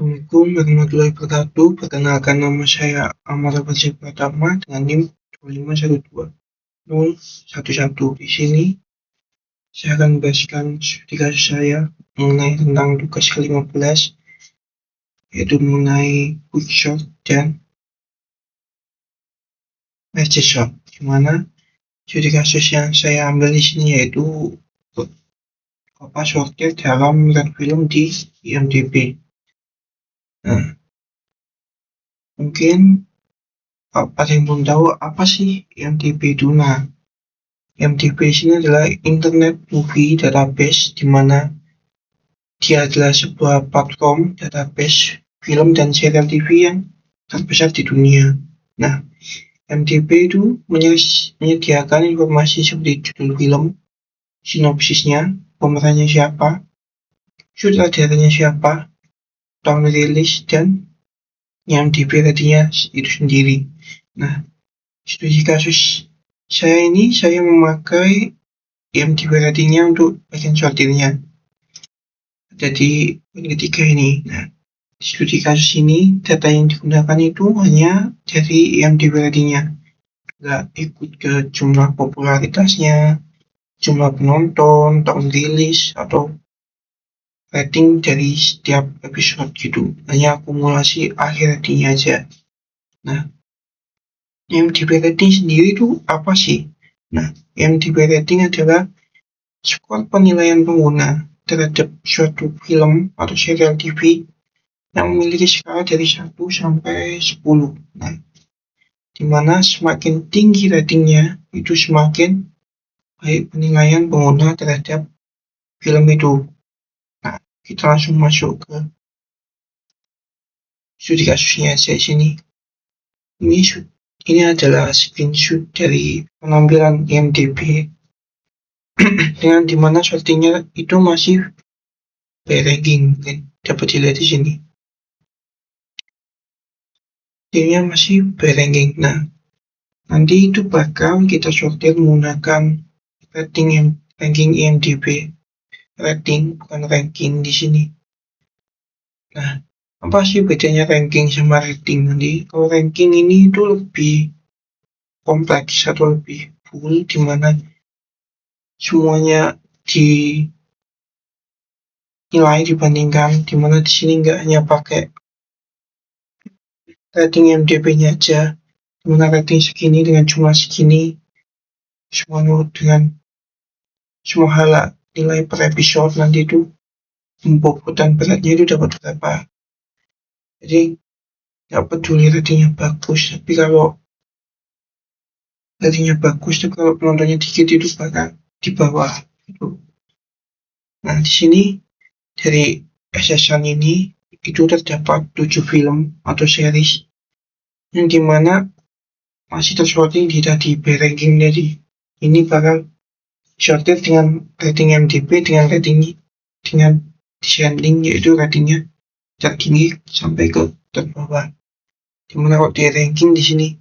Assalamualaikum warahmatullahi wabarakatuh. Perkenalkan, nama saya Amar Fajar Pratama dengan NIM 2512-011. Di sini saya akan membahaskan studi kasus saya mengenai tentang tugas ke-15, yaitu mengenai quickshot dan match shot. Di mana studi kasus yang saya ambil di sini yaitu sortir dalam red film di IMDb. Nah, mungkin ada yang belum tahu apa sih IMDb itu. Nah, IMDb ini adalah Internet Movie Database, di mana dia adalah sebuah platform database film dan serial TV yang terbesar di dunia. Nah, IMDb itu menyediakan informasi seperti judul film, sinopsisnya, pemerannya siapa, sutradaranya siapa, tahun rilis, dan IMDb ratingnya itu sendiri. Nah, studi kasus saya memakai IMDb ratingnya untuk bagian sortirnya. Jadi poin ketiga ini. Nah, di studi kasus ini data yang digunakan itu hanya dari IMDb ratingnya, nggak ikut ke jumlah popularitasnya, jumlah penonton, tahun rilis, atau rating dari setiap episode gitu. Hanya akumulasi akhir ratingnya aja. Nah, IMDb rating sendiri itu apa sih? Nah, IMDb rating adalah skor penilaian pengguna terhadap suatu film atau serial TV yang memiliki skala dari 1 sampai 10. Nah, di mana semakin tinggi ratingnya itu semakin baik penilaian pengguna terhadap film itu. Nah, kita langsung masuk ke studi kasusnya di sini. Ini adalah screenshot dari penampilan IMDb dengan dimana sortingnya itu masih by ranking, dapat dilihat di sini. Timnya masih by ranking. Nah, nanti itu bakal kita sortir menggunakan ranking IMDb, rating bukan ranking di sini. Nah, apa sih bedanya ranking sama rating? Nanti kalau ranking ini itu lebih kompleks atau lebih full, di mana semuanya dinilai dibandingkan, di mana di sini nggak hanya pakai rating IMDb-nya aja, di mana rating segini dengan jumlah segini, semua nurut dengan semua hal nilai per episode. Nanti itu bobot dan beratnya itu dapat berapa. Jadi nggak peduli ratingnya bagus, tapi kalau ratingnya bagus tuh kalau penontonnya dikit itu bakal di bawah gitu. Nah, di sini dari SSN ini itu terdapat 7 film atau series yang dimana masih tersorting di tadi by ranking tadi. Ini bakal sortir dengan rating IMDb dengan descending, yaitu ratingnya tertinggi sampai ke terbawah. Dimana kalau di ranking di sini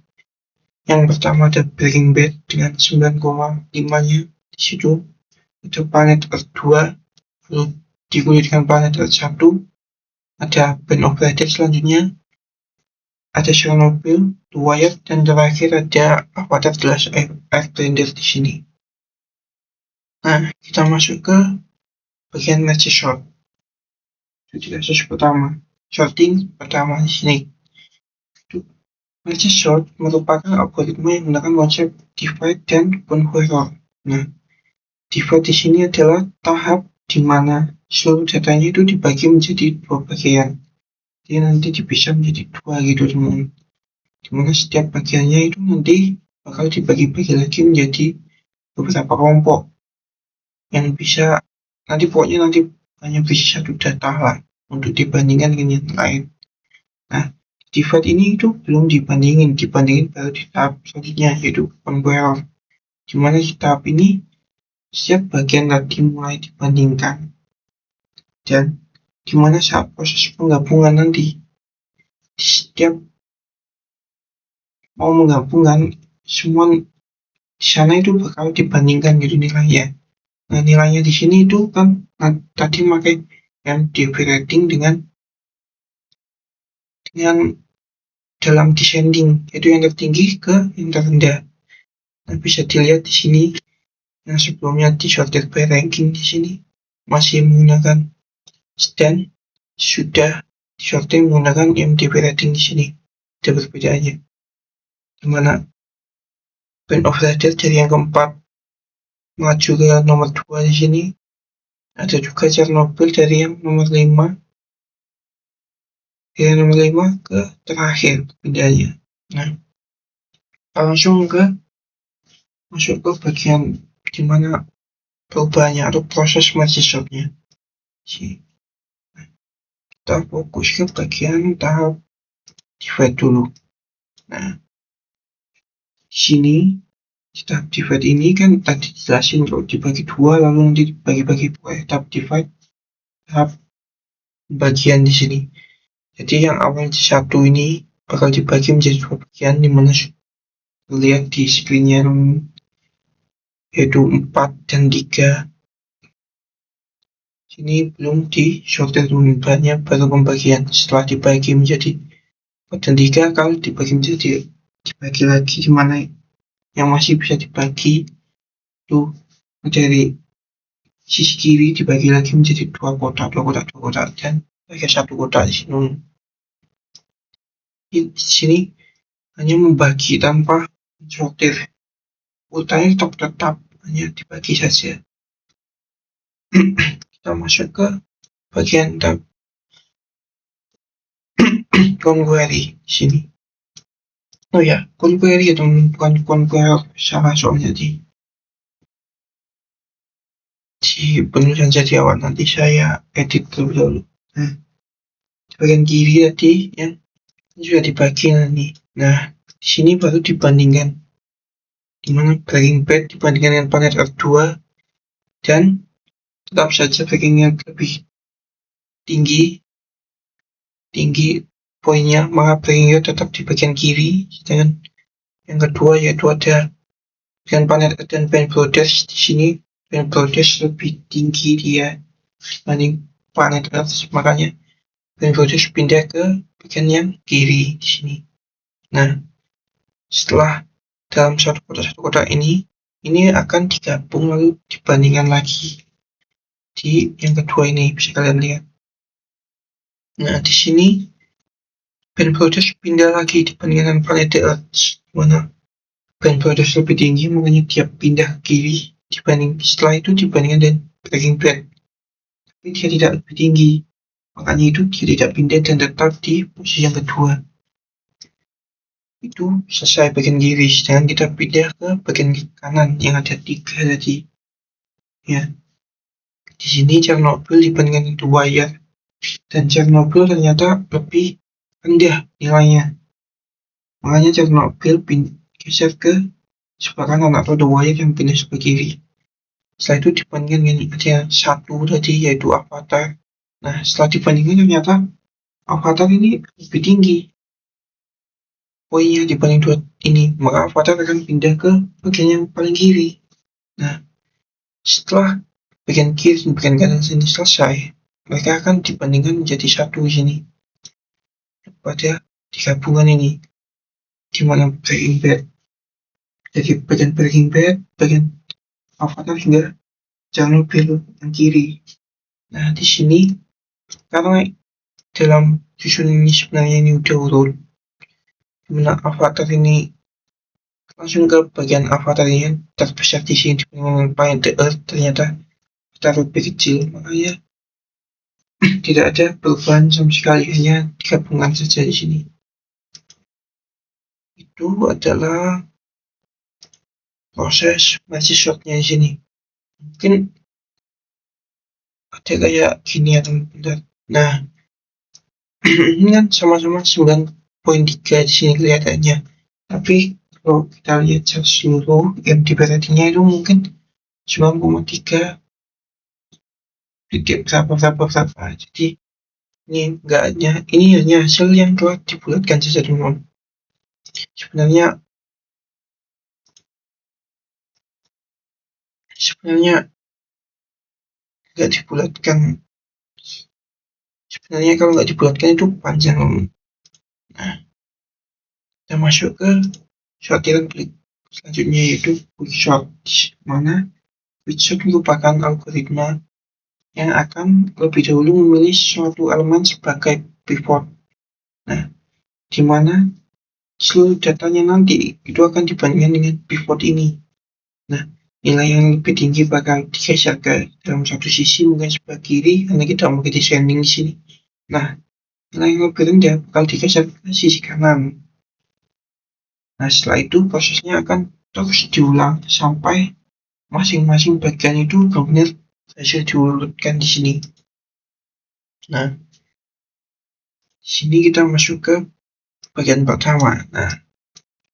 yang pertama ada Breaking Bad dengan 9,5-nya. Di situ ada Planet Earth 2, lalu diikuti dengan Planet Earth 1, ada Band of Brothers selanjutnya, ada Chernobyl, The Wire, dan terakhir ada Avatar The Last Airbender di sini. Nah, kita masuk ke bagian match shot. Jadi kasus pertama, sorting pertama di sini. Match shot merupakan algoritma yang menggunakan konsep divide dan conqueror. Nah, divide di sini adalah tahap di mana seluruh datanya itu dibagi menjadi 2 bagian. Jadi nanti dipisah menjadi 2 gitu, teman. Dimana setiap bagiannya itu nanti bakal dibagi-bagi lagi menjadi beberapa kelompok yang bisa pokoknya hanya bisa satu data lah untuk dibandingkan dengan yang lain. Nah, divide ini itu belum dibandingin baru di tahap selanjutnya, yaitu conqueror, dimana di tahap ini setiap bagian tadi mulai dibandingkan, dan dimana saat proses penggabungan nanti setiap mau menggabungkan semua di sana itu bakal dibandingkan gitu nilainya. Nah, nilainya di sini itu kan tadi pakai IMDb rating dengan dengan dalam descending, yaitu yang tertinggi ke yang terendah. Nah, bisa dilihat di sini yang sebelumnya disorted by ranking di sini masih menggunakan dan sudah disorting menggunakan IMDb rating di sini. Ada perbedaannya. Dimana Band of Brothers dari yang keempat maju ke nomor 2 di sini. Ada juga Chernobyl dari yang nomor 5. Dari nomor 5 ke terakhir perbedaannya. Nah, langsung masuk ke bagian dimana perubahannya atau proses merge shop-nya. Kita fokus ke bagian tahap divide dulu. Nah, di sini tahap divide ini kan tadi dijelasin kalau dibagi dua lalu nanti dibagi-bagi tahap divide tahap bagian di sini. Jadi yang awal satu ini bakal dibagi menjadi dua bagian dimana lihat di screen-nya yaitu 4 dan 3. Sini belum di sortir banyak baru pembagian. Setelah dibagi menjadi 4 dan 3, kalau dibagi lagi di mana yang masih bisa dibagi itu dari sisi kiri dibagi lagi menjadi dua kotak dan bagi satu kotak di sini. Di sini hanya membagi tanpa sortir. Urutannya tetap hanya dibagi saja. Kita masuk ke bagian tab conquery di sini. Oh ya, conquery atau bukan conqueror salah soalnya di penulisan jadi awal, nanti saya edit terlebih dahulu. Nah, di bagian kiri tadi yang sudah dibagi nanti. Nah, di sini baru dibandingkan dimana Breaking Bad dibandingkan dengan Planet Earth 2 dan tetap saja Breaking Bad lebih tinggi poinnya, maka Breaking Bad tetap di bagian kiri. Sedangkan yang kedua yaitu ada dengan Planet Earth dan Band Brothers. Di sini Band Brothers lebih tinggi dia dibanding Planet Earth, makanya Band Brothers pindah ke bagian yang kiri di sini. Nah, setelah dalam satu kotak ini akan digabung lalu dibandingkan lagi di yang kedua ini, bisa kalian lihat. Nah, di sini Band Brothers pindah lagi dibandingkan Planet Earth, mana Band Brothers lebih tinggi, makanya dia pindah ke kiri setelah itu dibandingkan dengan Breaking Bad. Tapi dia tidak lebih tinggi, makanya itu dia tidak pindah dan tetap di posisi yang kedua. Itu selesai bagian kiri. Sedangkan kita pindah ke bagian kanan yang ada 3 tadi. Ya, di sini Chernobyl dibandingkan The Wire, dan Chernobyl ternyata lebih rendah nilainya. Makanya Chernobyl geser ke sebelah kanan atau The Wire yang pindah sebelah kiri. Setelah itu dibandingkan dengan ada satu tadi yaitu Avatar. Nah, setelah dibandingkan ternyata Avatar ini lebih tinggi poinnya dibanding dua ini, maka Avatar akan pindah ke bagian yang paling kiri. Nah, setelah bagian kiri dan bagian kanan sini selesai, mereka akan dibandingkan menjadi satu di sini pada digabungan ini, dimana Breaking Bad jadi bagian Breaking Bad, bagian Avatar hingga Chernobyl yang kiri. Nah, di sini karena dalam susun ini sebenarnya ini udah urut, dimana Avatar ini langsung ke bagian Avatar ini terbesar di sini dibandingkan Planet Earth ternyata kita lebih kecil, makanya tidak ada perubahan sama sekali, hanya digabungkan saja di sini. Itu adalah proses merge shot-nya di sini. Mungkin ada kayak gini ya teman-teman. Nah, ini kan sama-sama 9.3 di sini kelihatannya. Tapi kalau kita lihat seluruh IMDb ratingnya itu mungkin 9.3 berapa. Jadi ini hanya hasil yang telah dibulatkan saja teman-teman. Sebenarnya nggak dibulatkan. Sebenarnya kalau nggak dibulatkan itu panjang. Nah, kita masuk ke sortiran klik selanjutnya, yaitu quickshot, mana quickshot merupakan algoritma yang akan lebih dahulu memilih suatu elemen sebagai pivot. Nah, di mana seluruh datanya nanti itu akan dibandingkan dengan pivot ini. Nah, nilai yang lebih tinggi bakal digeser ke dalam satu sisi, mungkin sebelah kiri karena kita mau descending di sini. Nah, nilai yang lebih rendah bakal digeser ke sisi kanan. Nah, setelah itu prosesnya akan terus diulang sampai masing-masing bagian itu benar-benar berhasil diurutkan di sini. Nah, di sini kita masuk ke bagian pertama. Nah,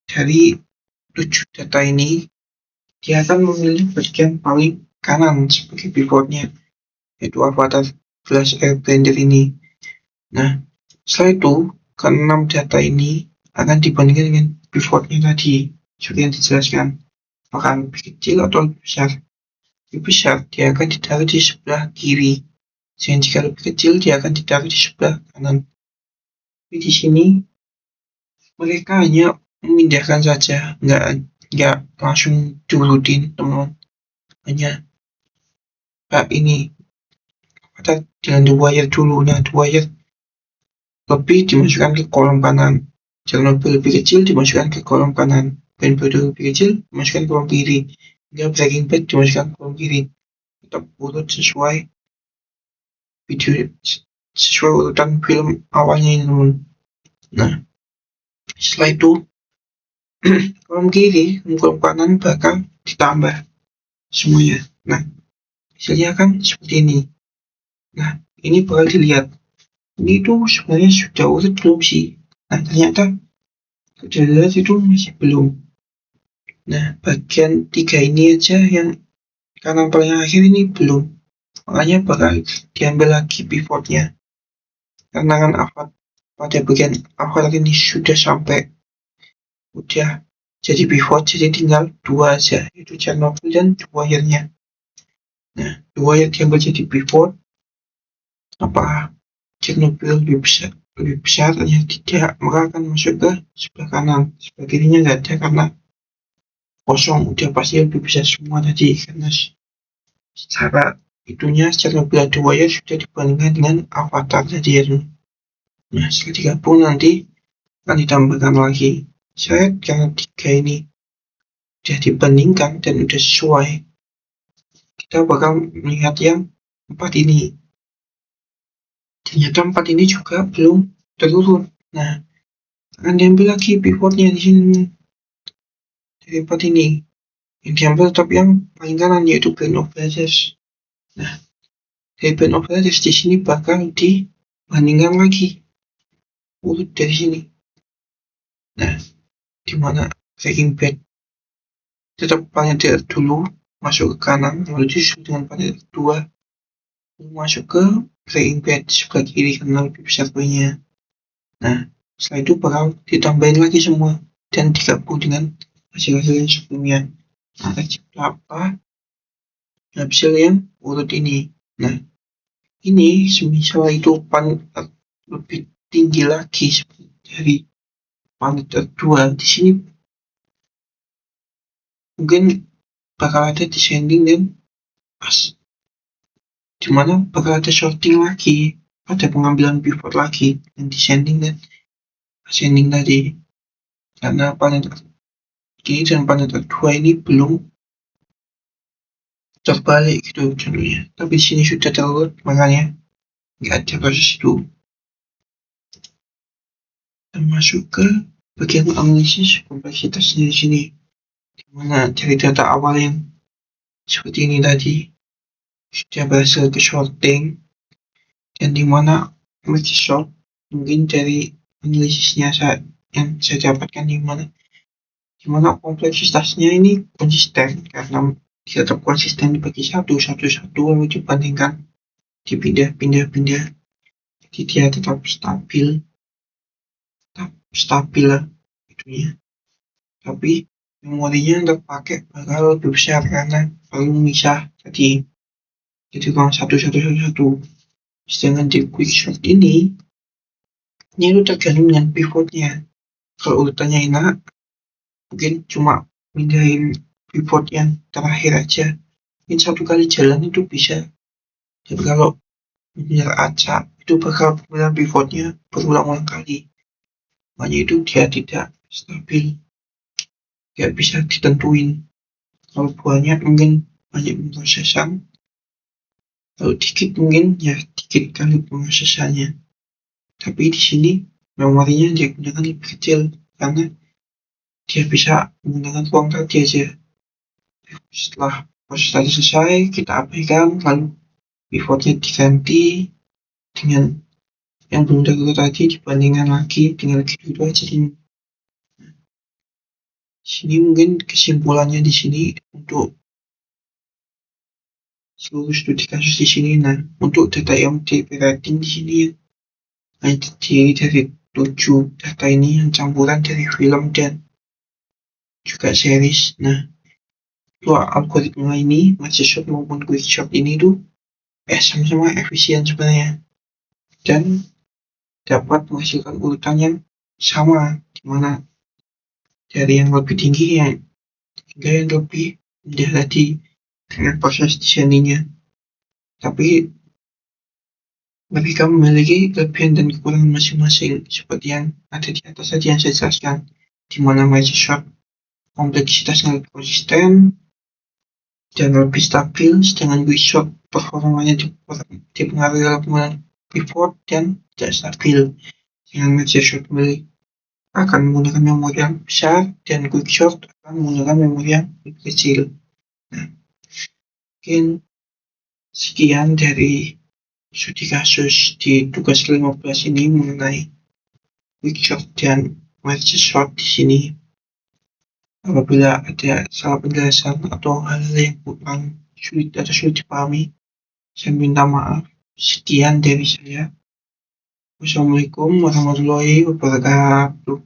dari 7 data ini, dia akan memilih bagian paling kanan sebagai pivotnya, yaitu avatar Flash Air Blender ini. Nah, setelah itu, ke-6 data ini akan dibandingkan dengan pivotnya tadi, seperti yang dijelaskan. Apakah lebih kecil atau lebih besar? Lebih besar, dia akan ditaruh di sebelah kiri. Dan jika lebih kecil, dia akan ditaruh di sebelah kanan. Tapi di sini, mereka hanya memindahkan saja, nggak langsung diurutin, teman. Hanya ini kita dengan the wire dulu. Nah, the wire lebih dimasukkan ke kolom kanan, jangan lebih kecil dimasukkan ke kolom kanan, dan lebih kecil dimasukkan ke kolom kiri, hingga Breaking Bad dimasukkan ke kolom kiri. Tetap urut sesuai video, sesuai urutan film awalnya ini, teman. Nah, setelah itu kolom kiri dan kolom kanan bakal ditambah semuanya. Nah, hasilnya kan seperti ini. Nah, ini bakal dilihat. Ini tuh sebenarnya sudah urut belum sih? Nah, ternyata sudah lihat itu masih belum. Nah, bagian 3 ini aja yang kanan paling akhir ini belum. Makanya bakal diambil lagi pivotnya. Karena kan pada bagian avatar ini sudah sampai, udah jadi pivot, jadi tinggal 2 aja, yaitu Chernobyl dan The Wire-nya. Nah, The Wire diambil jadi pivot. Apa Chernobyl lebih besar, ternyata tidak, maka akan masuk ke sebelah kanan. Sebelah kirinya nggak ada karena kosong, udah pasti lebih besar semua tadi, karena secara itunya Chernobyl The Wire sudah dibandingkan dengan avatar tadi ya. Nah, setelah digabung nanti akan ditambahkan lagi. Saya karena 3 ini sudah dibandingkan dan sudah sesuai, kita bakal melihat yang 4 ini. Ternyata 4 ini juga belum terurut. Nah, akan diambil lagi pivotnya di sini. Dari 4 ini, yang diambil tetap yang paling kanan, yaitu Band of Brothers. Nah, dari Band of Brothers di sini bakal dibandingkan lagi urut dari sini. Nah, di mana Breaking Bad tetap paling dulu masuk ke kanan, lalu disusul dengan paling kedua masuk ke Breaking Bad sebelah kiri karena lebih besar poinnya. Nah, setelah itu bakal ditambahin lagi semua dan digabung dengan hasil-hasil yang sebelumnya. Nah, berapa hasil yang urut ini. Nah, ini semisal itu lebih tinggi lagi dari paling kedua, di sini mungkin bakal ada descending dan pas, dimana bakal ada sorting lagi, ada pengambilan pivot lagi, dan descending dan ascending tadi, karena paling kiri dan paling kedua ini belum terbalik gitu contohnya, tapi di sini sudah terurut, makanya nggak ada proses itu. Dan masuk ke bagian analisis kompleksitasnya di sini, dimana dari data awal yang seperti ini tadi sudah berhasil ke sorting, dan dimana merge sort mungkin dari analisisnya yang saya dapatkan, dimana kompleksitasnya ini konsisten karena tetap konsisten dibagi satu lalu dibandingkan dipindah-pindah, jadi dia tetap stabil lah itunya, tapi memorinya yang terpakai bakal lebih besar karena perlu memisah tadi, jadi kalau satu. Sedangkan di quickshot ini Ini itu tergantung dengan pivotnya. Kalau urutannya enak, mungkin cuma mindahin pivot yang terakhir aja. Mungkin satu kali jalan itu bisa. Tapi kalau benar acak, itu bakal pemilihan pivotnya berulang-ulang kali. Makanya itu dia tidak stabil, tidak bisa ditentuin. Kalau banyak mungkin banyak pemrosesan, kalau dikit mungkin ya dikit kali pemrosesannya. Tapi di sini memorinya digunakan lebih kecil karena dia bisa menggunakan ruang tadi aja. Setelah proses tadi selesai, kita abaikan, lalu pivotnya diganti dengan yang belum darurat tadi dibandingkan lagi dengan gitu aja. Di sini mungkin kesimpulannya di sini untuk seluruh studi kasus di sini. Nah, untuk data MTP rating di sini hanya terdiri dari 7 data ini yang campuran dari film dan juga series. Nah, dua algoritma ini, merge sort maupun quick sort ini tuh sama-sama efisien sebenarnya dan dapat menghasilkan urutan yang sama, dimana dari yang lebih tinggi hingga yang lebih rendah tadi dengan proses desainnya. Tapi mereka memiliki kelebihan dan kekurangan masing-masing seperti yang ada di atas tadi yang saya jelaskan, di mana merge sort kompleksitasnya lebih konsisten dan lebih stabil, sedangkan quick sort performanya dipengaruhi oleh penggunaan pivot dan tidak stabil. Dengan merge sort akan menggunakan memori yang besar dan quick sort akan menggunakan memori yang lebih kecil. Nah, mungkin sekian dari studi kasus di tugas ke-15 ini mengenai quick sort dan merge sort di sini. Apabila ada salah penjelasan atau hal yang kurang sulit atau sulit dipahami, saya minta maaf. Sekian dari saya. Wassalamualaikum warahmatullahi wabarakatuh.